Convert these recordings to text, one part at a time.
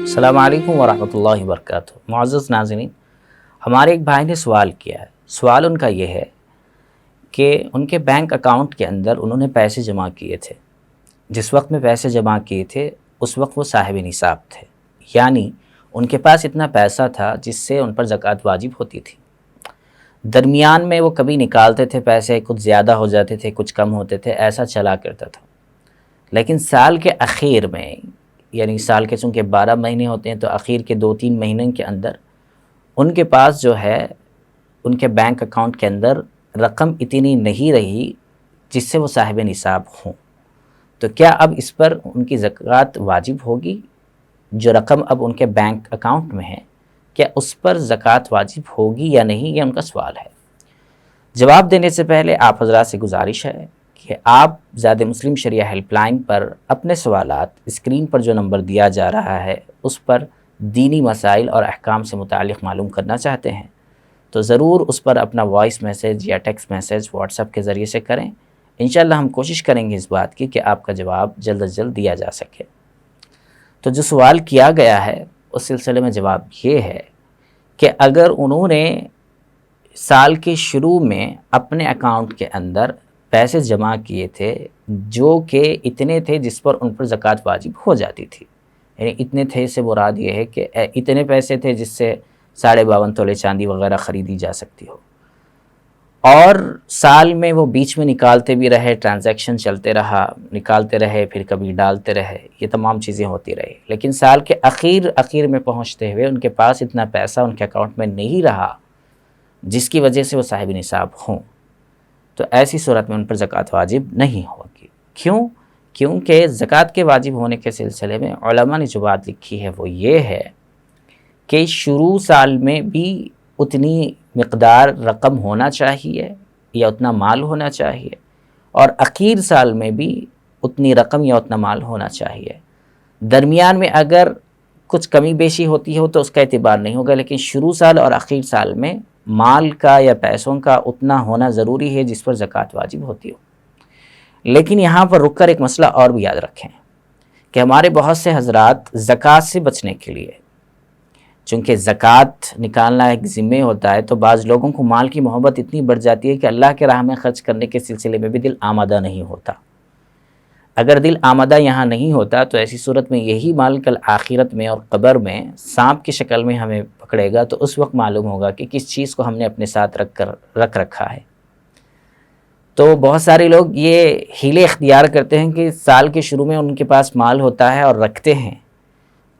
السلام علیکم ورحمۃ اللہ وبرکاتہ۔ معزز ناظرین، ہمارے ایک بھائی نے سوال کیا ہے۔ سوال ان کا یہ ہے کہ ان کے بینک اکاؤنٹ کے اندر انہوں نے پیسے جمع کیے تھے۔ جس وقت میں پیسے جمع کیے تھے اس وقت وہ صاحب نصاب تھے، یعنی ان کے پاس اتنا پیسہ تھا جس سے ان پر زکوٰۃ واجب ہوتی تھی۔ درمیان میں وہ کبھی نکالتے تھے پیسے، کچھ زیادہ ہو جاتے تھے، کچھ کم ہوتے تھے، ایسا چلا کرتا تھا۔ لیکن سال کے اخیر میں، یعنی سال کے چونکہ 12 مہینے ہوتے ہیں تو اخیر کے 2-3 مہینے کے اندر ان کے پاس جو ہے ان کے بینک اکاؤنٹ کے اندر رقم اتنی نہیں رہی جس سے وہ صاحب نصاب ہوں، تو کیا اب اس پر ان کی زکوٰۃ واجب ہوگی؟ جو رقم اب ان کے بینک اکاؤنٹ میں ہے کیا اس پر زکوٰۃ واجب ہوگی یا نہیں، یہ ان کا سوال ہے۔ جواب دینے سے پہلے آپ حضرات سے گزارش ہے کہ آپ زیادہ مسلم شریعہ ہیلپ لائن پر اپنے سوالات اسکرین پر جو نمبر دیا جا رہا ہے اس پر دینی مسائل اور احکام سے متعلق معلوم کرنا چاہتے ہیں تو ضرور اس پر اپنا وائس میسیج یا ٹیکسٹ میسیج واٹس ایپ کے ذریعے سے کریں۔ انشاءاللہ ہم کوشش کریں گے اس بات کی کہ آپ کا جواب جلد از جلد دیا جا سکے۔ تو جو سوال کیا گیا ہے اس سلسلے میں جواب یہ ہے کہ اگر انہوں نے سال کے شروع میں اپنے اکاؤنٹ کے اندر پیسے جمع کیے تھے جو کہ اتنے تھے جس پر ان پر زکوٰۃ واجب ہو جاتی تھی، یعنی اتنے تھے سے مراد یہ ہے کہ اتنے پیسے تھے جس سے 52.5 تولے چاندی وغیرہ خریدی جا سکتی ہو، اور سال میں وہ بیچ میں نکالتے بھی رہے، ٹرانزیکشن چلتے رہا، نکالتے رہے، پھر کبھی ڈالتے رہے، یہ تمام چیزیں ہوتی رہی، لیکن سال کے اخیر میں پہنچتے ہوئے ان کے پاس اتنا پیسہ ان کے اکاؤنٹ میں نہیں رہا جس کی وجہ سے وہ صاحب نصاب ہوں، تو ایسی صورت میں ان پر زکوٰۃ واجب نہیں ہوگی۔ کیوں؟ کیونکہ زکوٰۃ کے واجب ہونے کے سلسلے میں علماء نے جو بات لکھی ہے وہ یہ ہے کہ شروع سال میں بھی اتنی مقدار رقم ہونا چاہیے یا اتنا مال ہونا چاہیے، اور اخیر سال میں بھی اتنی رقم یا اتنا مال ہونا چاہیے۔ درمیان میں اگر کچھ کمی بیشی ہوتی ہو تو اس کا اعتبار نہیں ہوگا، لیکن شروع سال اور اخیر سال میں مال کا یا پیسوں کا اتنا ہونا ضروری ہے جس پر زکوٰۃ واجب ہوتی ہو۔ لیکن یہاں پر رک کر ایک مسئلہ اور بھی یاد رکھیں کہ ہمارے بہت سے حضرات زکوٰۃ سے بچنے کے لیے، چونکہ زکوٰۃ نکالنا ایک ذمہ ہوتا ہے، تو بعض لوگوں کو مال کی محبت اتنی بڑھ جاتی ہے کہ اللہ کے راہ میں خرچ کرنے کے سلسلے میں بھی دل آمادہ نہیں ہوتا۔ اگر دل آمادہ یہاں نہیں ہوتا تو ایسی صورت میں یہی مال کل آخرت میں اور قبر میں سانپ کی شکل میں ہمیں پکڑے گا، تو اس وقت معلوم ہوگا کہ کس چیز کو ہم نے اپنے ساتھ رکھ رکھا ہے۔ تو بہت سارے لوگ یہ حیلے اختیار کرتے ہیں کہ سال کے شروع میں ان کے پاس مال ہوتا ہے اور رکھتے ہیں،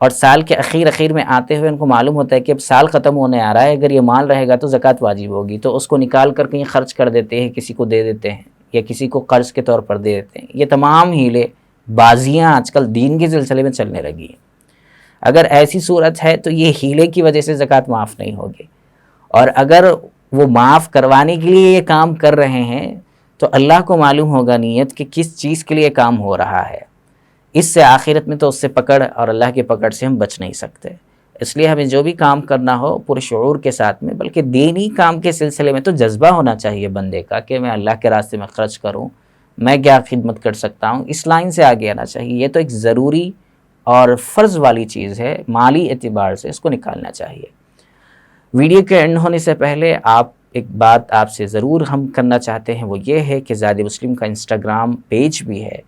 اور سال کے اخیر میں آتے ہوئے ان کو معلوم ہوتا ہے کہ اب سال ختم ہونے آ رہا ہے، اگر یہ مال رہے گا تو زکوٰۃ واجب ہوگی، تو اس کو نکال کر کہیں خرچ کر دیتے ہیں، کسی کو دے دیتے ہیں یا کسی کو قرض کے طور پر دے دیتے ہیں۔ یہ تمام حیلے بازیاں آج کل دین کے سلسلے میں چلنے لگی ہیں۔ اگر ایسی صورت ہے تو یہ حیلے کی وجہ سے زکوٰۃ معاف نہیں ہوگی، اور اگر وہ معاف کروانے کے لیے یہ کام کر رہے ہیں تو اللہ کو معلوم ہوگا نیت کہ کس چیز کے لیے کام ہو رہا ہے۔ اس سے آخرت میں تو اس سے پکڑ اور اللہ کی پکڑ سے ہم بچ نہیں سکتے۔ اس لیے ہمیں جو بھی کام کرنا ہو پورے شعور کے ساتھ میں، بلکہ دینی کام کے سلسلے میں تو جذبہ ہونا چاہیے بندے کا کہ میں اللہ کے راستے میں خرچ کروں، میں کیا خدمت کر سکتا ہوں، اس لائن سے آگے آنا چاہیے۔ یہ تو ایک ضروری اور فرض والی چیز ہے، مالی اعتبار سے اس کو نکالنا چاہیے۔ ویڈیو کے اینڈ ہونے سے پہلے ایک بات آپ سے ضرور ہم کرنا چاہتے ہیں، وہ یہ ہے کہ زیادہ مسلم کا انسٹاگرام پیج بھی ہے،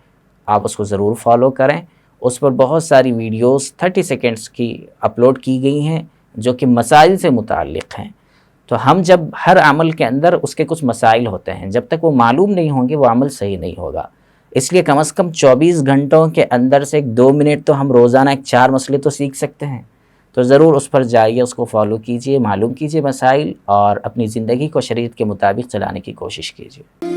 آپ اس کو ضرور فالو کریں۔ اس پر بہت ساری ویڈیوز 30 سیکنڈز کی اپلوڈ کی گئی ہیں جو کہ مسائل سے متعلق ہیں۔ تو ہم جب ہر عمل کے اندر اس کے کچھ مسائل ہوتے ہیں، جب تک وہ معلوم نہیں ہوں گے وہ عمل صحیح نہیں ہوگا۔ اس لیے کم از کم 24 گھنٹوں کے اندر سے 2 منٹ تو ہم روزانہ 4 مسئلے تو سیکھ سکتے ہیں۔ تو ضرور اس پر جائیے، اس کو فالو کیجئے، معلوم کیجئے مسائل، اور اپنی زندگی کو شریعت کے مطابق چلانے کی کوشش کیجئے۔